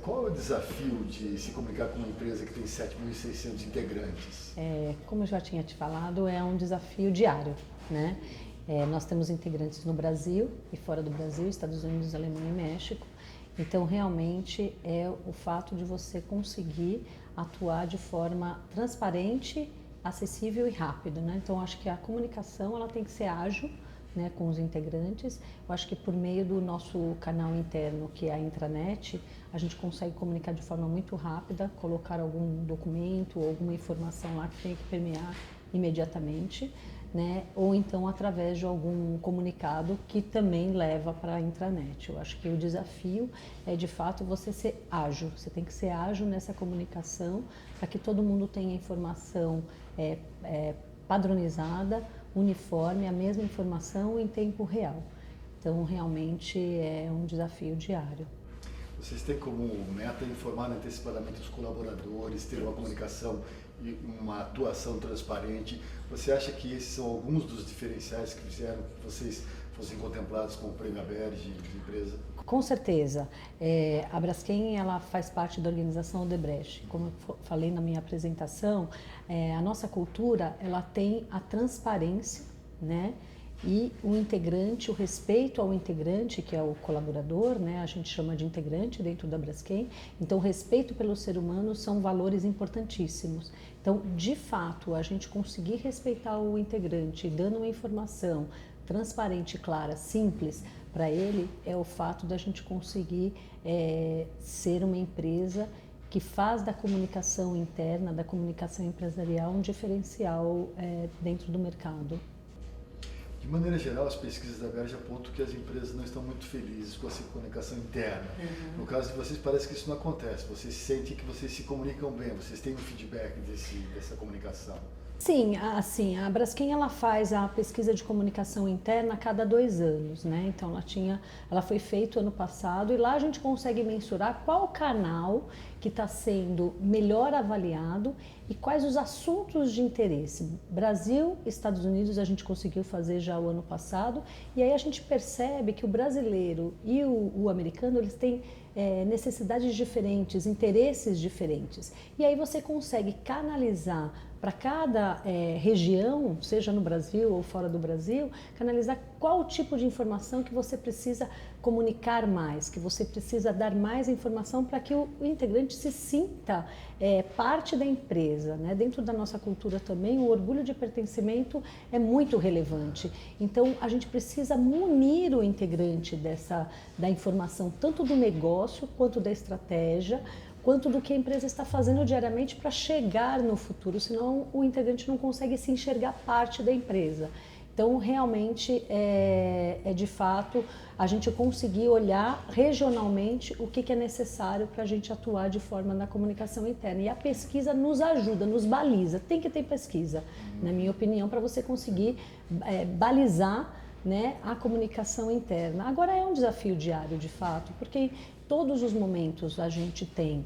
Qual é o desafio de se comunicar com uma empresa que tem 7.600 integrantes? Como eu já tinha te falado, é um desafio diário, né? Nós temos integrantes no Brasil e fora do Brasil, Estados Unidos, Alemanha e México. Então, realmente, é o fato de você conseguir atuar de forma transparente, acessível e rápida, né? Então, acho que a comunicação ela tem que ser ágil, né, com os integrantes. Eu acho que por meio do nosso canal interno, que é a intranet, a gente consegue comunicar de forma muito rápida, colocar algum documento ou alguma informação lá que tem que permear imediatamente, né? Ou então através de algum comunicado que também leva para a intranet. Eu acho que o desafio é de fato você ser ágil, você tem que ser ágil nessa comunicação para que todo mundo tenha informação padronizada, uniforme, a mesma informação em tempo real. Então realmente é um desafio diário. Vocês têm como meta informar antecipadamente os colaboradores, ter uma comunicação e uma atuação transparente. Você acha que esses são alguns dos diferenciais que fizeram que vocês fossem contemplados com o Prêmio ABERJ de empresa? Com certeza. A Braskem ela faz parte da organização Odebrecht. Como eu falei na minha apresentação, a nossa cultura ela tem a transparência, né? E o integrante, o respeito ao integrante, que é o colaborador, né? A gente chama de integrante dentro da Braskem. Então, o respeito pelo ser humano são valores importantíssimos. Então, de fato, a gente conseguir respeitar o integrante, dando uma informação transparente, clara, simples para ele, é o fato da gente conseguir ser uma empresa que faz da comunicação interna, da comunicação empresarial, um diferencial dentro do mercado. De maneira geral, as pesquisas da ABERJ apontam que as empresas não estão muito felizes com essa comunicação interna. No caso de vocês, parece que isso não acontece. Vocês sentem que vocês se comunicam bem, vocês têm um feedback dessa comunicação. Sim, assim, a Braskem ela faz a pesquisa de comunicação interna a cada 2 anos, né? Então ela foi feita ano passado e lá a gente consegue mensurar qual canal que está sendo melhor avaliado e quais os assuntos de interesse. Brasil, Estados Unidos a gente conseguiu fazer já o ano passado e aí a gente percebe que o brasileiro e o americano eles têm necessidades diferentes, interesses diferentes. E aí você consegue canalizar para cada região, seja no Brasil ou fora do Brasil, canalizar qual tipo de informação que você precisa comunicar mais, que você precisa dar mais informação para que o integrante se sinta parte da empresa, né? Dentro da nossa cultura também, o orgulho de pertencimento é muito relevante. Então, a gente precisa munir o integrante da informação, tanto do negócio quanto da estratégia, quanto do que a empresa está fazendo diariamente para chegar no futuro, senão o integrante não consegue se enxergar parte da empresa. Então, realmente, de fato, a gente conseguir olhar regionalmente o que é necessário para a gente atuar de forma na comunicação interna. E a pesquisa nos ajuda, nos baliza. Tem que ter pesquisa, na minha opinião, para você conseguir balizar, né, a comunicação interna. Agora, é um desafio diário, de fato, porque em todos os momentos a gente tem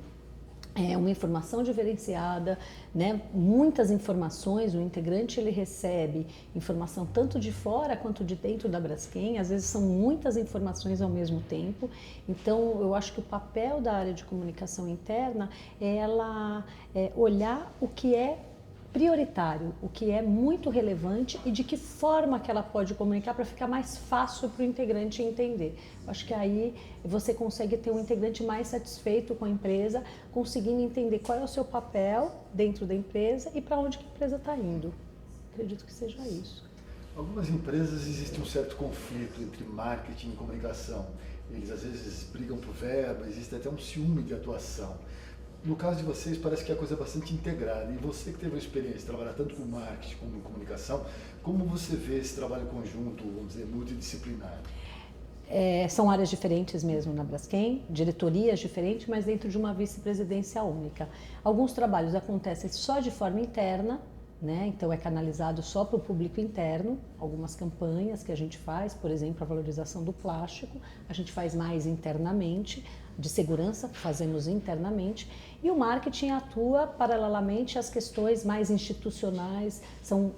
uma informação diferenciada, né? Muitas informações, o integrante ele recebe informação tanto de fora quanto de dentro da Braskem, às vezes são muitas informações ao mesmo tempo, então eu acho que o papel da área de comunicação interna é ela olhar o que é prioritário, o que é muito relevante e de que forma que ela pode comunicar para ficar mais fácil para o integrante entender. Eu acho que aí você consegue ter um integrante mais satisfeito com a empresa, conseguindo entender qual é o seu papel dentro da empresa e para onde que a empresa está indo. Acredito que seja isso. Algumas empresas existe um certo conflito entre marketing e comunicação. Eles às vezes brigam por verba, existe até um ciúme de atuação. No caso de vocês, parece que é a coisa bastante integrada. E você que teve a experiência de trabalhar tanto com marketing como com comunicação, como você vê esse trabalho conjunto, vamos dizer, multidisciplinar? São áreas diferentes mesmo na Braskem, diretorias diferentes, mas dentro de uma vice-presidência única. Alguns trabalhos acontecem só de forma interna, né? Então é canalizado só para o público interno, algumas campanhas que a gente faz, por exemplo, a valorização do plástico, a gente faz mais internamente, de segurança, fazemos internamente, e o marketing atua paralelamente às questões mais institucionais, são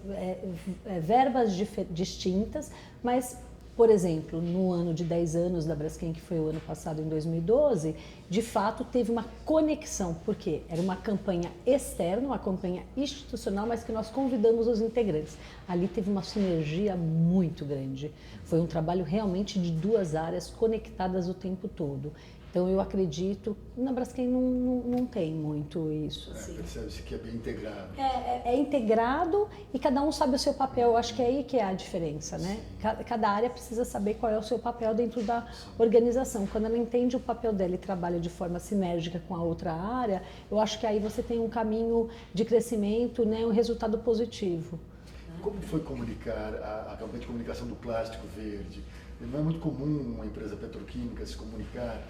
verbas distintas, mas Por exemplo, no ano de 10 anos da Braskem, que foi o ano passado, em 2012, de fato teve uma conexão, porque era uma campanha externa, uma campanha institucional, mas que nós convidamos os integrantes. Ali teve uma sinergia muito grande. Foi um trabalho realmente de duas áreas conectadas o tempo todo. Então eu acredito, na Braskem não tem muito isso. Assim. Percebe-se que é bem integrado. É integrado e cada um sabe o seu papel. Eu acho que é aí que é a diferença, né? Cada área precisa saber qual é o seu papel dentro da organização. Quando ela entende o papel dela e trabalha de forma sinérgica com a outra área, eu acho que aí você tem um caminho de crescimento, né? Um resultado positivo. Como foi comunicar a campanha de comunicação do plástico verde? Não é muito comum uma empresa petroquímica se comunicar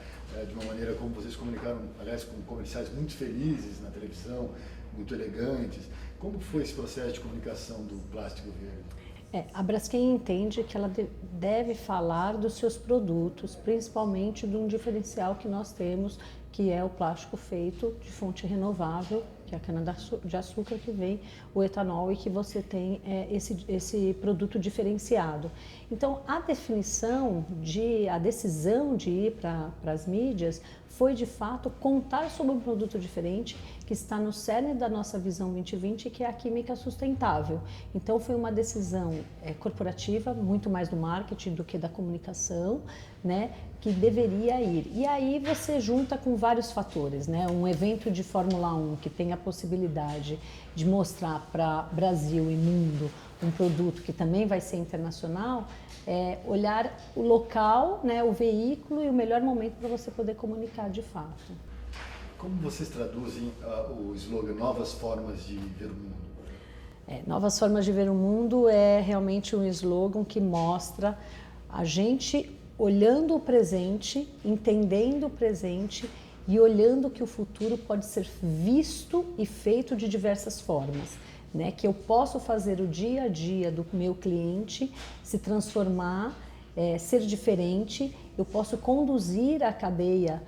de uma maneira como vocês comunicaram, aliás, com comerciais muito felizes na televisão, muito elegantes. Como foi esse processo de comunicação do plástico verde? A Braskem entende que ela deve falar dos seus produtos, principalmente de um diferencial que nós temos, que é o plástico feito de fonte renovável, que é a cana-de-açúcar, que vem o etanol e que você tem esse produto diferenciado. Então, a decisão de ir para as mídias foi, de fato, contar sobre um produto diferente que está no cerne da nossa visão 2020, que é a química sustentável. Então, foi uma decisão corporativa, muito mais do marketing do que da comunicação, né, que deveria ir. E aí você junta com vários fatores, né? Um evento de Fórmula 1 que tem a possibilidade de mostrar para Brasil e mundo um produto que também vai ser internacional, olhar o local, né, o veículo e o melhor momento para você poder comunicar de fato. Como vocês traduzem o slogan Novas Formas de Ver o Mundo? Novas Formas de Ver o Mundo é realmente um slogan que mostra a gente olhando o presente, entendendo o presente e olhando que o futuro pode ser visto e feito de diversas formas, né? Que eu posso fazer o dia a dia do meu cliente se transformar, ser diferente, eu posso conduzir a cadeia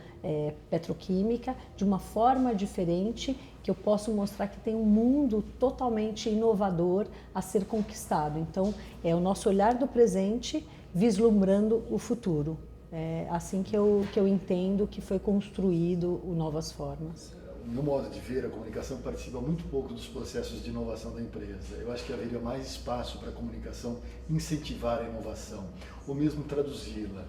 petroquímica de uma forma diferente, que eu posso mostrar que tem um mundo totalmente inovador a ser conquistado. Então, é o nosso olhar do presente vislumbrando o futuro. É assim que eu entendo que foi construído o Novas Formas. No modo de ver, a comunicação participa muito pouco dos processos de inovação da empresa. Eu acho que haveria mais espaço para a comunicação incentivar a inovação, ou mesmo traduzi-la.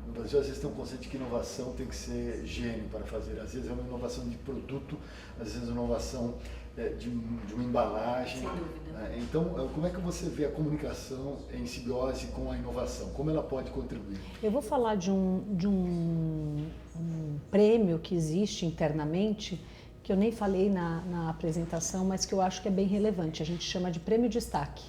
No Brasil, às vezes, tem um conceito de que inovação tem que ser gênio para fazer. Às vezes é uma inovação de produto, às vezes é uma inovação de uma embalagem. Sem dúvida. Então, como é que você vê a comunicação em simbiose com a inovação? Como ela pode contribuir? Eu vou falar de um prêmio que existe internamente, que eu nem falei na apresentação, mas que eu acho que é bem relevante. A gente chama de Prêmio Destaque.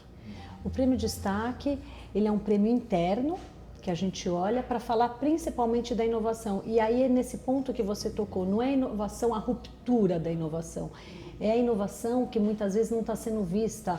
O Prêmio Destaque, ele é um prêmio interno, que a gente olha para falar principalmente da inovação. E aí é nesse ponto que você tocou, não é a inovação, a ruptura da inovação. É a inovação que muitas vezes não está sendo vista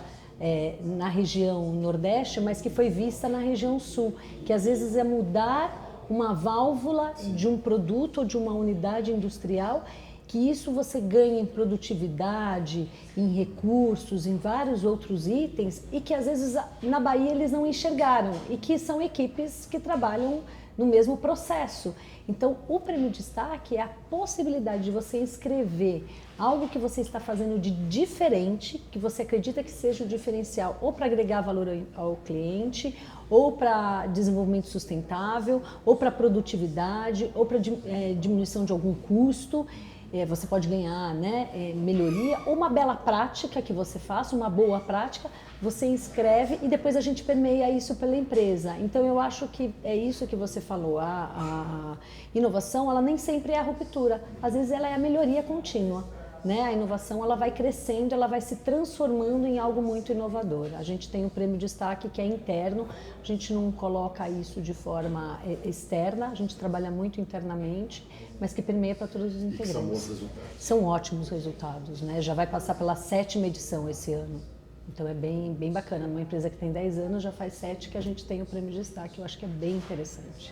na região Nordeste, mas que foi vista na região Sul, que às vezes é mudar uma válvula de um produto ou de uma unidade industrial, que isso você ganha em produtividade, em recursos, em vários outros itens, e que às vezes na Bahia eles não enxergaram, e que são equipes que trabalham no mesmo processo. Então, o Prêmio Destaque é a possibilidade de você inscrever algo que você está fazendo de diferente, que você acredita que seja o diferencial, ou para agregar valor ao cliente, ou para desenvolvimento sustentável, ou para produtividade, ou para diminuição de algum custo. Você pode ganhar, né, melhoria, ou uma bela prática que você faça, uma boa prática, você inscreve e depois a gente permeia isso pela empresa. Então eu acho que é isso que você falou, a inovação ela nem sempre é a ruptura, às vezes ela é a melhoria contínua. Né? A inovação ela vai crescendo, ela vai se transformando em algo muito inovador. A gente tem o Prêmio Destaque que é interno, a gente não coloca isso de forma externa, a gente trabalha muito internamente, mas que permeia para todos os integrantes. São bons resultados. São ótimos resultados, né? Já vai passar pela 7ª edição esse ano. Então é bem bacana. Uma empresa que tem 10 anos já faz 7 que a gente tem o Prêmio Destaque, eu acho que é bem interessante.